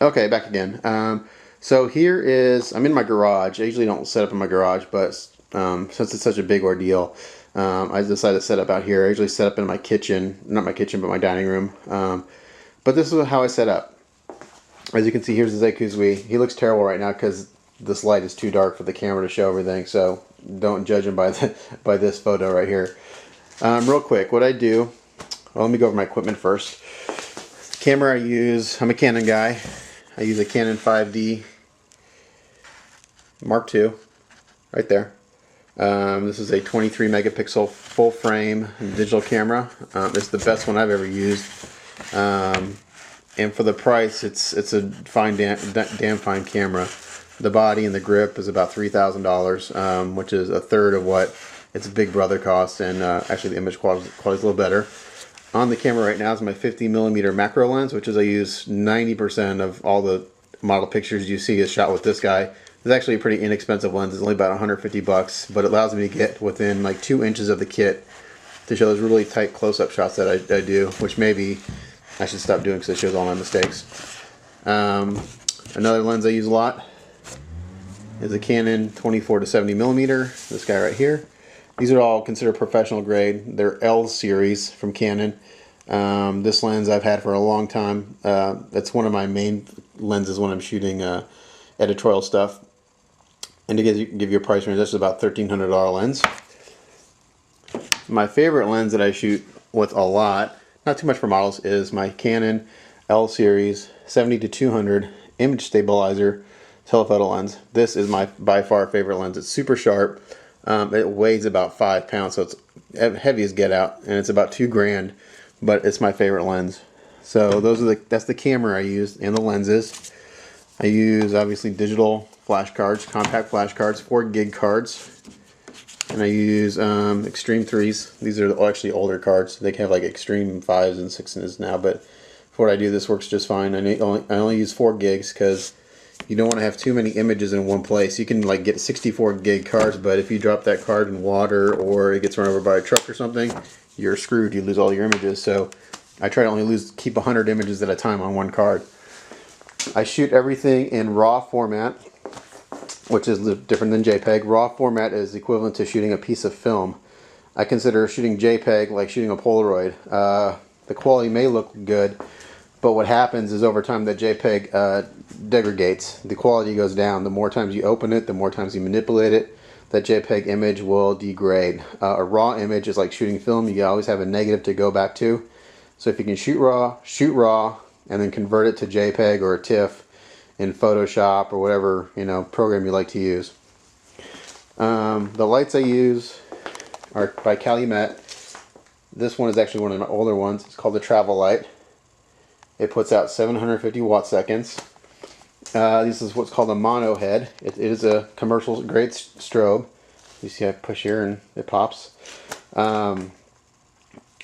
Okay, back again. So here is, I'm in my garage. I usually don't set up in my garage, but since it's such a big ordeal, I decided to set up out here. I usually set up in my kitchen, not my kitchen, but my dining room. But this is how I set up. As you can see, here's the Zekuzui. He looks terrible right now because this light is too dark for the camera to show everything, so don't judge him by, by this photo right here. Real quick, what I do, well, let me go over my equipment first. Camera I use, I'm a Canon guy. I use a Canon 5D Mark II, right there. This is a 23 megapixel full frame digital camera. It's the best one I've ever used. And for the price, it's a fine, damn fine camera. The body and the grip is about $3,000, which is a third of what its big brother costs, and actually the image quality is a little better. On the camera right now is my 50mm macro lens, which is I use 90% of all the model pictures you see is shot with this guy. It's actually a pretty inexpensive lens. It's only about 150 bucks, but it allows me to get within like 2 inches of the kit to show those really tight close-up shots that I do, which maybe I should stop doing because it shows all my mistakes. Another lens I use a lot is a Canon 24 to 70mm. This guy right here. These are all considered professional grade. They're L series from Canon. This lens I've had for a long time. That's one of my main lenses when I'm shooting editorial stuff. And to give you a price range, this is about $1,300 lens. My favorite lens that I shoot with a lot, not too much for models, is my Canon L series 70 to 200 image stabilizer telephoto lens. This is my by far favorite lens. It's super sharp. It weighs about 5 pounds, so it's heavy as get out, and it's about $2 grand, but it's my favorite lens. So that's the camera I use and the lenses. I use obviously digital flash cards, compact flash cards, 4 gig cards, and I use Extreme 3s. These are actually older cards. They can have like Extreme 5s and 6s now, but for what I do, this works just fine. I only use 4 gigs because you don't want to have too many images in one place. You can like get 64 gig cards, but if you drop that card in water or it gets run over by a truck or something, you're screwed. You lose all your images. So I try to only keep 100 images at a time on one card. I shoot everything in RAW format, which is different than JPEG. RAW format is equivalent to shooting a piece of film. I consider shooting JPEG like shooting a Polaroid. The quality may look good, but what happens is over time that JPEG degrades. The quality goes down. The more times you open it, the more times you manipulate it, that JPEG image will degrade. A RAW image is like shooting film. You always have a negative to go back to. So if you can shoot RAW, and then convert it to JPEG or a TIFF in Photoshop or whatever program you like to use. The lights I use are by Calumet. This one is actually one of my older ones. It's called the Travel Light. It puts out 750 watt seconds. This is what's called a mono head. It is a commercial grade strobe. You see I push here and it pops.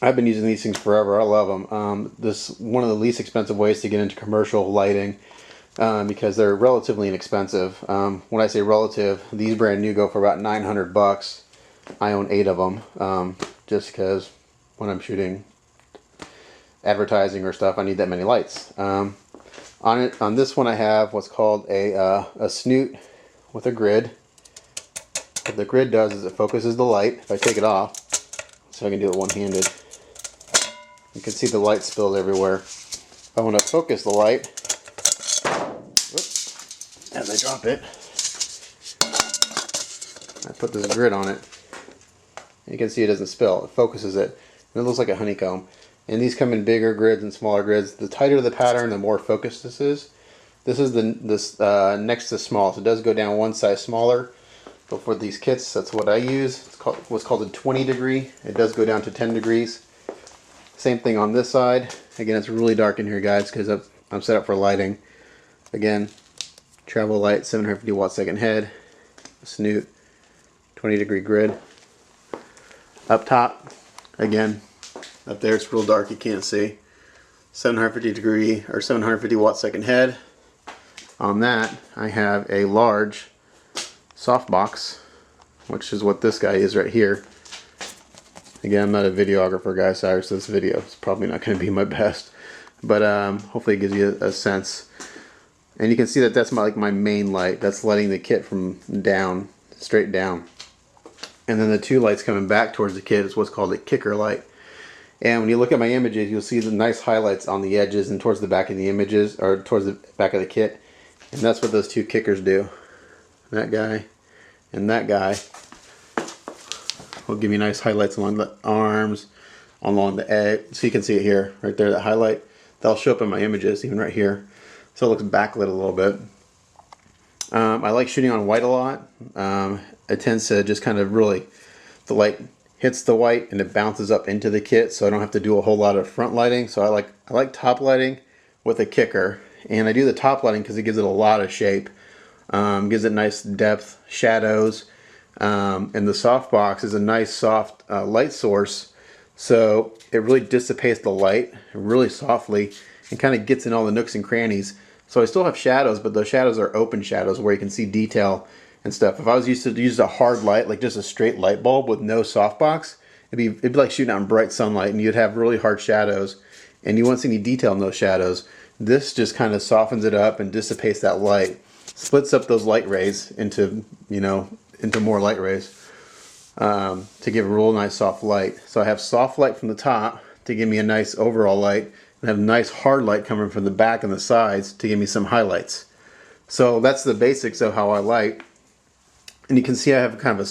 I've been using these things forever. I love them. This is one of the least expensive ways to get into commercial lighting because they're relatively inexpensive. When I say relative, these brand new go for about 900 bucks. I own 8 of them just because when I'm shooting advertising or stuff, I need that many lights. On this one I have what's called a snoot with a grid. What the grid does is it focuses the light. If I take it off, so I can do it one-handed, you can see the light spilled everywhere. If I want to focus the light, whoops, as I drop it, I put this grid on it. And you can see it doesn't spill. It focuses it. And it looks like a honeycomb. And these come in bigger grids and smaller grids. The tighter the pattern, the more focused this is. This is next to small, so it does go down one size smaller. But for these kits, that's what I use. It's what's called a 20 degree. It does go down to 10 degrees. Same thing on this side. Again, it's really dark in here, guys, because I'm set up for lighting. Again, Travel Light, 750 watt second head, snoot, 20 degree grid. Up top, again, up there it's real dark, you can't see. 750 degree or 750 watt second head. On that, I have a large softbox, which is what this guy is right here. Again, I'm not a videographer, guys, sorry, so this video is probably not going to be my best, but hopefully it gives you a sense. And you can see that that's my main light. That's lighting the kit from down, straight down. And then the two lights coming back towards the kit is what's called a kicker light. And when you look at my images, you'll see the nice highlights on the edges and towards the back of the images, or towards the back of the kit. And that's what those two kickers do. That guy and that guy will give you nice highlights along the arms, along the edge. So you can see it here, right there, that highlight. That'll show up in my images, even right here. So it looks backlit a little bit. I like shooting on white a lot. It tends to just kind of really, the light hits the white and it bounces up into the kit, so I don't have to do a whole lot of front lighting. So I like top lighting with a kicker, and I do the top lighting because it gives it a lot of shape, gives it nice depth, shadows, and the softbox is a nice soft light source, so it really dissipates the light really softly and kind of gets in all the nooks and crannies. So I still have shadows, but those shadows are open shadows where you can see detail and stuff. If I was used to use a hard light, like just a straight light bulb with no softbox, it'd be like shooting out in bright sunlight, and you'd have really hard shadows, and you won't see any detail in those shadows. This just kind of softens it up and dissipates that light, splits up those light rays into, you know, into more light rays, to give a real nice soft light. So I have soft light from the top to give me a nice overall light, and I have nice hard light coming from the back and the sides to give me some highlights. So that's the basics of how I light. And you can see I have kind of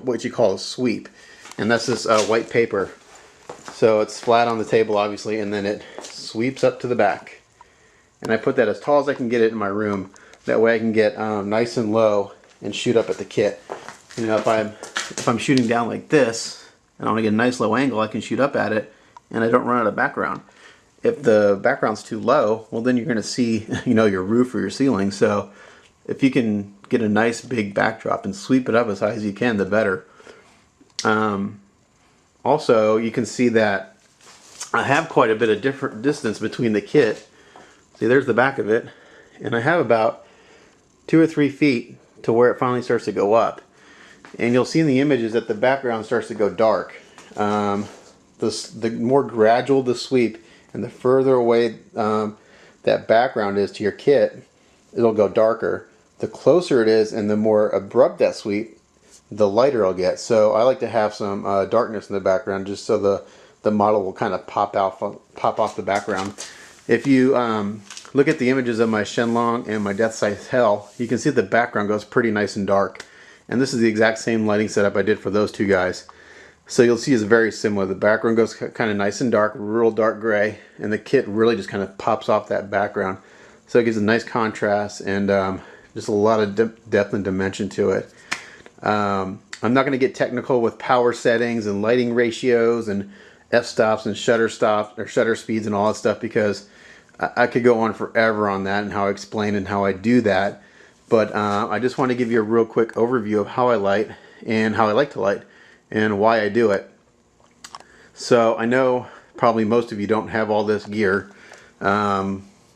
what you call a sweep, and that's this white paper. So it's flat on the table, obviously, and then it sweeps up to the back. And I put that as tall as I can get it in my room. That way I can get nice and low and shoot up at the kit. You know, if I'm shooting down like this and I want to get a nice low angle, I can shoot up at it, and I don't run out of background. If the background's too low, well, then you're going to see, you know, your roof or your ceiling. So if you can get a nice big backdrop and sweep it up as high as you can, the better. Also, you can see that I have quite a bit of different distance between the kit. See, there's the back of it, and I have about 2 or 3 feet to where it finally starts to go up. And you'll see in the images that the background starts to go dark. The more gradual the sweep and the further away that background is to your kit, it'll go darker. The closer it is and the more abrupt that sweep, the lighter I'll get. So I like to have some darkness in the background, just so the model will kind of pop off the background. If you look at the images of my Shenlong and my Death Sight Hell, you can see the background goes pretty nice and dark. And this is the exact same lighting setup I did for those two guys. So you'll see it's very similar. The background goes kind of nice and dark, real dark gray, and the kit really just kind of pops off that background. So it gives a nice contrast and just a lot of depth and dimension to it. I'm not going to get technical with power settings and lighting ratios and f-stops and shutter stops or shutter speeds and all that stuff, because I could go on forever on that and how I explain and how I do that. But I just want to give you a real quick overview of how I light and how I like to light and why I do it. So I know probably most of you don't have all this gear, you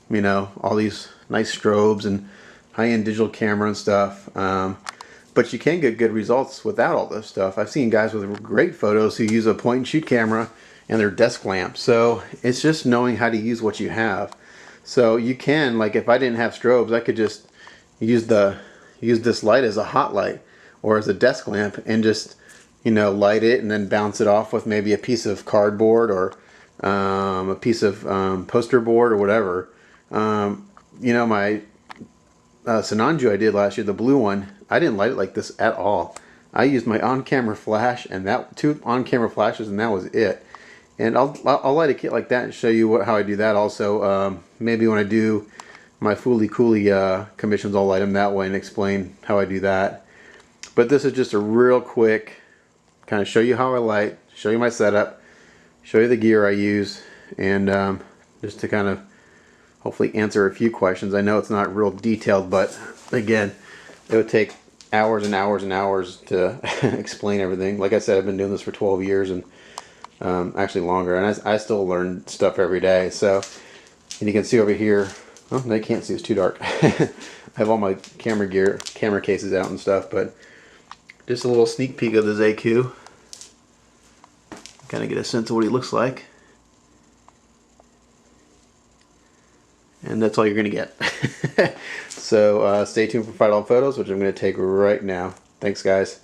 know, all these nice strobes and high-end digital camera and stuff, but you can get good results without all this stuff. I've seen guys with great photos who use a point and shoot camera and their desk lamp. So it's just knowing how to use what you have. So you can, like, if I didn't have strobes, I could just use this light as a hot light or as a desk lamp and just, you know, light it and then bounce it off with maybe a piece of cardboard or a piece of poster board or whatever. You know, my Sinanju I did last year, the blue one, I didn't light it like this at all. I used my on-camera flash and that 2 on-camera flashes, and that was it. And I'll light a kit like that and show you how I do that also. Maybe when I do my Fooly Cooly commissions, I'll light them that way and explain how I do that. But this is just a real quick kind of show you how I light, show you my setup, show you the gear I use, and just to kind of hopefully answer a few questions. I know it's not real detailed, but again, it would take hours and hours and hours to explain everything. Like I said, I've been doing this for 12 years and actually longer, and I still learn stuff every day. So, and you can see over here, oh, they can't see, it's too dark. I have all my camera gear, camera cases out and stuff, but just a little sneak peek of the Zaku. Kind of get a sense of what he looks like. and that's all you're going to get. So stay tuned for final photos, which I'm going to take right now. Thanks, guys.